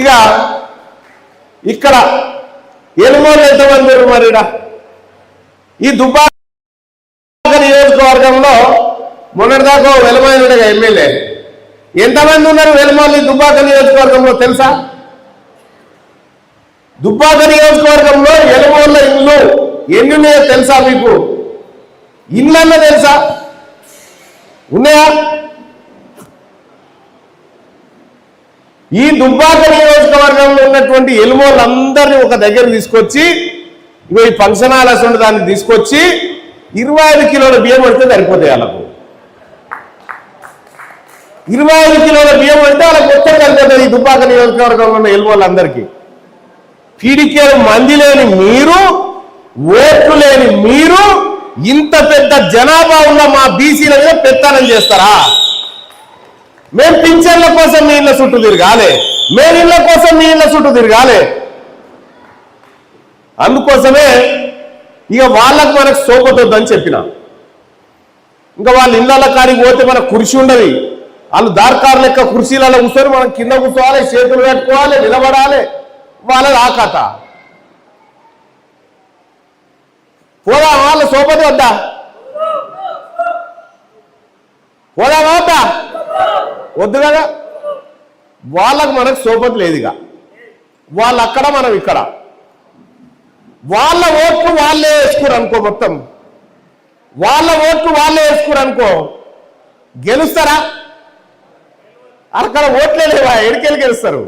ఇక ఇక్కడ ఎనుమోళ్ళు ఎంతమంది మరి ఈ దుబ్బాక నియోజకవర్గంలో మొన్నటిదాకా వెలమాయనుడిగా ఎమ్మెల్యే ఎంతమంది ఉన్నారు వెలమోళ్ళు దుబ్బాక నియోజకవర్గంలో తెలుసా? దుబ్బాక నియోజకవర్గంలో వెలమోళ్ళ ఇల్లు ఎన్ని ఉన్నాయో తెలుసా? మీకు ఇళ్ళన్నా తెలుసా? ఉన్నాయా? ఈ దుబ్బాక నియోజకవర్గంలో ఉన్నటువంటి ఎలుమోళ్ళందరినీ ఒక దగ్గర తీసుకొచ్చి ఇగో ఈ ఫంక్షన్ హాల్ అసలు దాన్ని తీసుకొచ్చి 25 కిలోల బియ్యం పడితే సరిపోతాయి. వాళ్ళకు 25 కిలోల బియ్యం పడితే వాళ్ళకి మొత్తం సరిపోతుంది. ఈ దుబ్బాక నియోజకవర్గంలో ఉన్న ఎలుమోళ్ళందరికీ పీడికేలు మంది లేని మీరు, ఓట్లు లేని మీరు ఇంత పెద్ద జనాభా ఉన్న మా బీసీల మీద పెత్తనం చేస్తారా? మేము పింఛన్ల కోసం మీ ఇళ్ళ చుట్టూ తిరగాలి, మేము ఇళ్ళ కోసం మీ ఇళ్ళ చుట్టూ తిరగాలి. అందుకోసమే ఇక వాళ్ళకు మనకు సోపతొద్దని చెప్పిన. ఇంకా వాళ్ళ ఇళ్ళ కాడికి పోతే మనకు కుర్చీ ఉండదు. వాళ్ళు దార్కారు లెక్క కుర్చీలలో కూర్చొని మనం కింద కూర్చోవాలి, చేతులు కట్టుకోవాలి, నిలబడాలి. వాళ్ళది ఆ కథ. పోదా వాళ్ళ సోపతి వద్దా? పోదామా వద్దా? వద్దు కదా. వాళ్ళకు మనకు సోపతి లేదుగా. వాళ్ళు అక్కడ, మనం ఇక్కడ. వాళ్ళ ఓట్లు వాళ్ళే వేసుకోరు అనుకో, మొత్తం వాళ్ళ ఓట్లు వాళ్ళే వేసుకోరు అనుకో, గెలుస్తారా? అక్కడ ఓట్లే లేవా? ఎడికెళ్ళి గెలుస్తారు?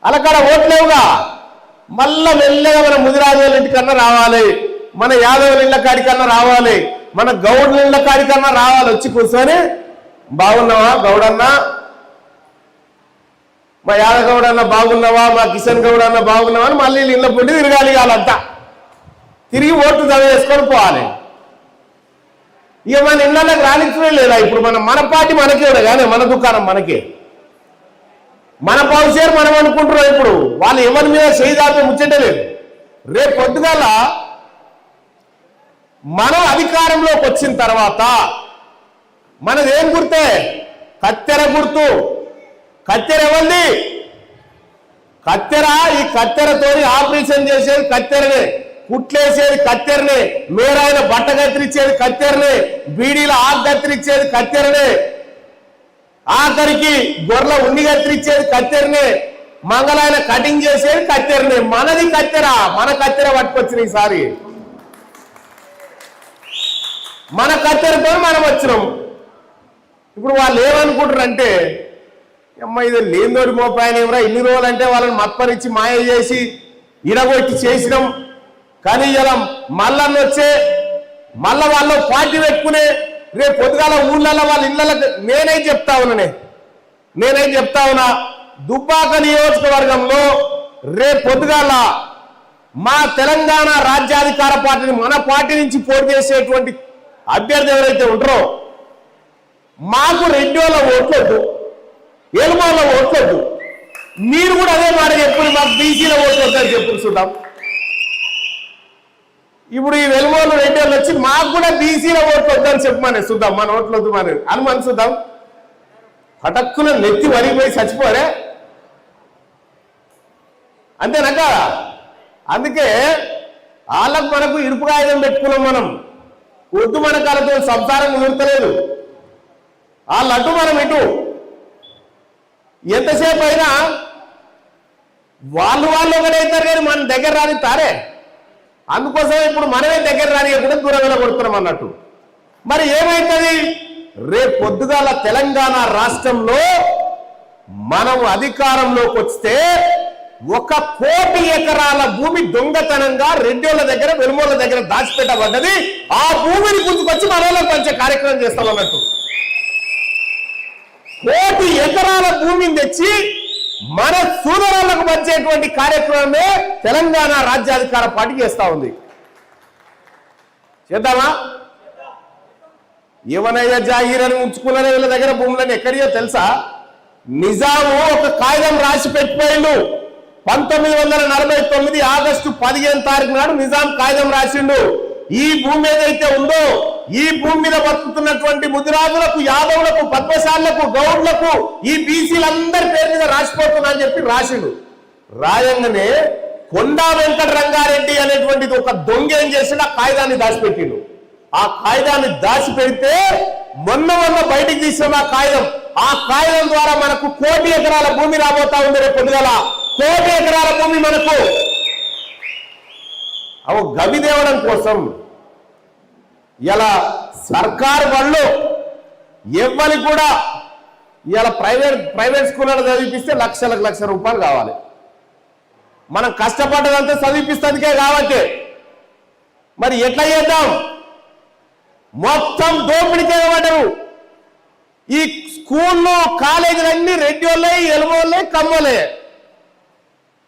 అక్కడ ఓట్లేవుగా. మళ్ళా మెల్లగా మన ముదిరాజు వాళ్ళ ఇంటికన్నా రావాలి, మన యాదవుల ఇళ్ళ కాడికన్నా రావాలి, మన గౌడుల ఇళ్ళ కాడికన్నా రావాలి. వచ్చి కూర్చొని బాగున్నావా గౌడన్నా, మా యాదగౌడ అన్న బాగున్నావా, మా కిషన్ గౌడ్ అన్న బాగున్నావా అని మళ్ళీ ఇళ్ళ పొండి తిరగాలి. వాళ్ళంతా తిరిగి ఓట్లు చదివేసుకొని పోవాలి. ఇక మన ఇళ్ళకి రానిచ్చడం లేదా? ఇప్పుడు మన పార్టీ మనకే కానీ మన దుకాణం మనకే, మన పౌషేరు మనం అనుకుంటున్నాం. ఇప్పుడు వాళ్ళు ఎవరి మీద చేయిదాపే ముచ్చటలేదు. రేపు పొద్దుగాల మనం అధికారంలోకి వచ్చిన తర్వాత మనదేం గుర్తే? కత్తెర గుర్తు. కత్తెర ఎవరిది? కత్తెర. ఈ కత్తెరతో ఆపరేషన్ చేసేది కత్తెరనే, కుట్లేసేది కత్తెరనే, మేరాయన బట్ట కత్తిరించేది కత్తెరనే, బీడీలో ఆకు కత్తిరించేది కత్తెరనే, ఆఖరికి గొర్రెల ఉన్ని కత్తిరించేది కత్తెరనే, మంగళాయన కటింగ్ చేసేది కత్తెరనే. మనది కత్తెర. మన కత్తెర పట్టుకొచ్చిన ఈసారి మన కత్తెరతో మనం వచ్చినాం. ఇప్పుడు వాళ్ళు ఏమనుకుంటారంటే, అమ్మ ఇది లేనిదోడి మోపాయన ఏమరా, ఇన్ని రోజులు అంటే వాళ్ళని మత్పరిచి మాయ చేసి ఇడగొట్టి చేసినాం. కానీ ఇలా మళ్ళన్న వచ్చే మళ్ళా వాళ్ళు పార్టీ పెట్టుకునే రేపు పొద్దుగాల ఊళ్ళల్లో వాళ్ళ ఇళ్ళకి నేనేం చెప్తా ఉన్నా దుబ్బాక నియోజకవర్గంలో రేపు పొద్దుగాల మా తెలంగాణ రాజ్యాధికార పార్టీని, మన పార్టీ నుంచి పోటీ చేసేటువంటి అభ్యర్థి ఎవరైతే ఉంటారో మాకు రెడ్డిల ఓట్లొద్దు, ఎలుమోళ్ళ ఓట్లొద్దు. మీరు కూడా అదే మాట చెప్పుకుని మాకు బీసీల ఓట్లు వద్దని చెప్పుకుంటాం. ఇప్పుడు ఈ వెలుమోళ్ళు రెడ్డిలు వచ్చి మాకు కూడా బీసీల ఓట్లు వద్దని చెప్పమని చూద్దాం, మన ఓట్లు వద్దు మన అనుమని చూద్దాం. పటక్కున నెత్తి వరిగిపోయి చచ్చిపోరే అంతేనాక. అందుకే వాళ్ళకు మనకు ఇరుపు కాగితం పెట్టుకున్నాం. మనం వద్దు, మన కాలతో సంసారం కుదురుతలేదు. వాళ్ళు అటు మనం ఇటు. ఎంతసేపు అయినా వాళ్ళు ఒకటైతారు కానీ మన దగ్గర రాని తారే. అందుకోసం ఇప్పుడు మనమే దగ్గర రానియకుండా దూరం వెళ్ళగొడుతున్నాం అన్నట్టు. మరి ఏమైతుంది? రేపు పొద్దుగాల తెలంగాణ రాష్ట్రంలో మనం అధికారంలోకి వస్తే 1 కోటి ఎకరాల భూమి దొంగతనంగా రెడ్డిల దగ్గర, వెలుమోళ్ళ దగ్గర దాచిపెట్టబడ్డది. ఆ భూమిని గుంజుకొచ్చి మనలో పంచే కార్యక్రమం చేస్తాం అన్నట్టు. 1 కోటి ఎకరాల భూమిని తెచ్చి మన సోదరులకు పంచేటువంటి కార్యక్రమమే తెలంగాణ రాజ్యాధికార పార్టీ చేస్తా ఉంది. చేద్దామా? ఏమనయ్యా జాగీరని ఉంచుకున్నారే వీళ్ళ దగ్గర భూములని ఎక్కడియో తెలుసా? నిజాము ఒక కాగితం రాసి పెట్టిపోయిండు. 1949 ఆగస్టు 15 తారీఖు నాడు నిజాం కాగితం రాసిండు. ఈ భూమి ఏదైతే ఉందో ఈ భూమి మీద బతుకుతున్నటువంటి ముదిరాజులకు, యాదవులకు, పద్మశాలకు, గౌడ్లకు, ఈ బీసీలందరి పేరు మీద రాసిపోతున్నా అని చెప్పి రాసిండు. రాయంగానే కొండా వెంకట రంగారెడ్డి అనేటువంటిది ఒక దొంగ ఏం చేసిండు, ఆ కాగితాన్ని దాచిపెట్టిండు. ఆ కాగితాన్ని దాచిపెడితే మొన్న బయటికి తీసిన ఆ కాగితం ద్వారా మనకు 1 కోటి ఎకరాల భూమి రాబోతా ఉంది. రేపు పొద్దుగల 1 కోటి ఎకరాల భూమి మనకు గవి దేవడం కోసం ఇలా సర్కారు వాళ్ళు ఇవ్వని కూడా ఇలా ప్రైవేట్ స్కూళ్ళలో చదివిపిస్తే లక్ష రూపాయలు కావాలి. మనం కష్టపడ్డదంతా చదివిపిస్తేందుకే కాబట్టి మరి ఎట్లా చేద్దాం? మొత్తం దోపిడికే పడ్డరు. ఈ స్కూళ్ళు, కాలేజీలన్నీ రెడ్డి వాళ్ళే, ఎలుగోళ్ళే, కమ్మోలే.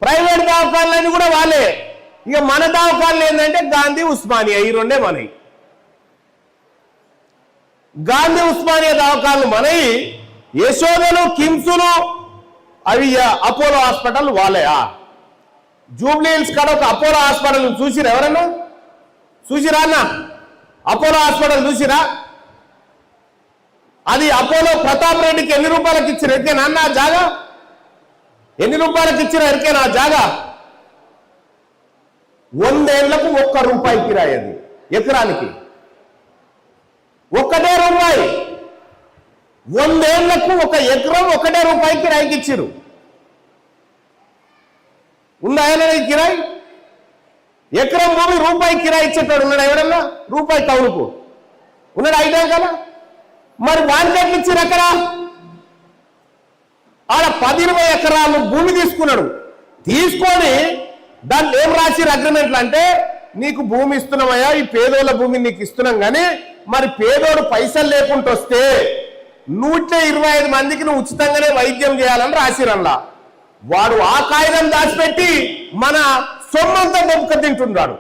ప్రైవేట్ దవాఖానలన్నీ కూడా వాళ్ళే. ఇక మన దవాఖానలు ఏంటంటే గాంధీ, ఉస్మానియా, ఈ రెండే మనవి. గాంధీ, ఉస్మానియా దవాఖానలు మనవి. యశోదలు, కిమ్సులు, అవి అపోలో హాస్పిటల్ వాళ్ళయా? జూబ్లీ హిల్స్ కాడ ఒక అపోలో హాస్పిటల్ చూసిరా? ఎవరన్నా చూసిరా అన్న? అపోలో హాస్పిటల్ చూసిరా? అది అపోలో ప్రతాప్ రెడ్డికి ఎన్ని రూపాయలకి ఇచ్చిన ఎరికేనా అన్న ఆ జాగా? ఎన్ని రూపాయలకి ఇచ్చిన ఎరికేనా ఆ జాగా? 100 ఏళ్లకు 1 రూపాయి కిరాయి. అది ఎకరానికి 1 రూపాయి. 100 ఏళ్లకు 1 ఎకరం 1 రూపాయి కిరాయికి ఇచ్చిరు. ఉందా కిరాయి? ఎకరం భూమి రూపాయి కిరాయి ఇచ్చేటాడు ఉన్నాడు ఎవడన్నా? రూపాయి కౌలుకు ఉన్నాడు అయినా కదా. మరి వానికెట్లు ఇచ్చారు? ఎక్కడ ఆడ 10-20 ఎకరాలు భూమి తీసుకున్నాడు. తీసుకొని దాన్ని ఏం రాసిరు అగ్రిమెంట్లు అంటే, నీకు భూమి ఇస్తున్నామయ్యా, ఈ పేదోళ్ళ భూమిని నీకు ఇస్తున్నాం, కానీ మరి పేదోడు పైసలు లేకుండా వస్తే 125 మందికి నువ్వు ఉచితంగానే వైద్యం చేయాలని రాసిరల్లా. వాడు ఆ కాగితం దాచిపెట్టి మన సొమ్మంతా దొక్క తింటున్నాడు.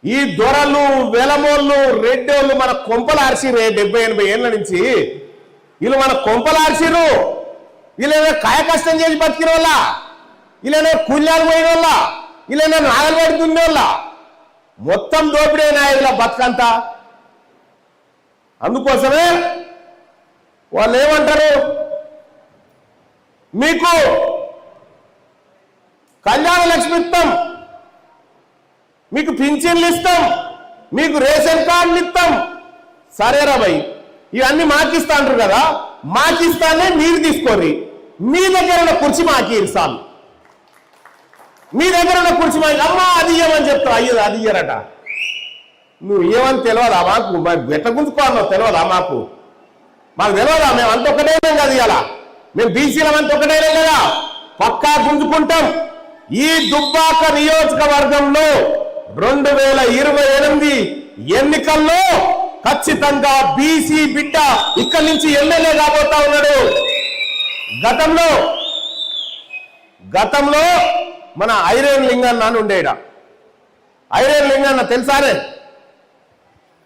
ఈ దొరలు, వెలమోళ్ళు, రెడ్డోళ్ళు మన కొంపలు ఆర్సిరు. 70-80 ఏళ్ళ నుంచి వీళ్ళు మన కొంపలు ఆర్సిరు. వీళ్ళేదో కాయ కష్టం చేసి బతికిన వాళ్ళ, వీళ్ళేదో కూల్యాలు పోయిన వాళ్ళ, వీళ్ళేదో నాగలు పడుతున్న వాళ్ళ, మొత్తం దోపిడే నాయకుల బతుకంతా. అందుకోసమే వాళ్ళు ఏమంటారు, మీకు కళ్యాణ లక్ష్మి ఇస్తాం, మీకు పింఛన్లు ఇస్తాం, మీకు రేషన్ కార్డులు ఇస్తాం. సరేరా భయ్, ఇవన్నీ మాకిస్తా అంటారు కదా, మాకిస్తానే మీరు తీసుకోర్రి. మీ దగ్గర ఉన్న కుర్చీ మాకి ఇస్తాను, మీ దగ్గర ఉన్న కుర్చీ మాకి. అమ్మా అది ఇయ్యమని చెప్తావు, అయ్యదు అది ఇయ్యరట. నువ్వు ఇయ్యమని తెలియదా మాకు? ఎట్ట గుంజుకోవాలో తెలియదా మాకు? మాకు తెలియదా? మేము అంత ఒకటేనే కదా, ఇలా మేము బీసీలం అంత ఒకటేనే కదా, పక్కా గుంజుకుంటాం. ఈ దుబ్బాక నియోజకవర్గంలో 2028 ఎన్నికల్లో ఖచ్చితంగా బీసీ బిడ్డ ఇక్కడి నుంచి ఎమ్మెల్యే కాబోతా ఉన్నాడు. గతంలో మన ఐరేన్ లింగన్న అని ఉండేడా. ఐరేన్ లింగన్న తెలుసానే?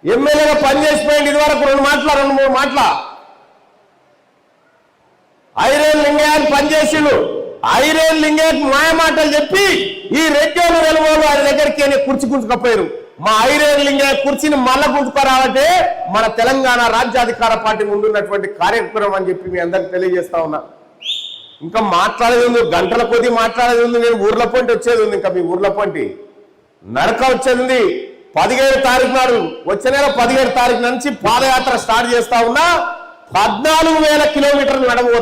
ఎమ్మెల్యేగా పనిచేసిపోయింది. ఇదివరకు 2-3 మాటల ఐరేన్ లింగయ్య పనిచేసిండు. ఐరేన్ లింగయ్యకు మాయ మాటలు చెప్పి ఈ రెడ్డోలు వెలువోలు ఆయన దగ్గరికి కుర్చీ గుంజుకపోయారు. మా ఐరేన్ లింగయ్య కుర్చీని మళ్ళా గుంజుకోరాలంటే మన తెలంగాణ రాజ్యాధికార పార్టీ ముందున్నటువంటి కార్యక్రమం అని చెప్పి మీ అందరికి తెలియజేస్తా ఉన్నా. ఇంకా మాట్లాడేది ఉంది, గంటల కొద్ది మాట్లాడేది ఉంది. నేను ఊర్ల పొంటి వచ్చేది ఉంది, ఇంకా మీ ఊర్ల పొంటి నడక వచ్చేది ఉంది. 17 తారీఖు నాడు, వచ్చే నెల 17 తారీఖు నుంచి పాదయాత్ర స్టార్ట్ చేస్తా ఉన్నా. 14,000 కిలోమీటర్లు నడవ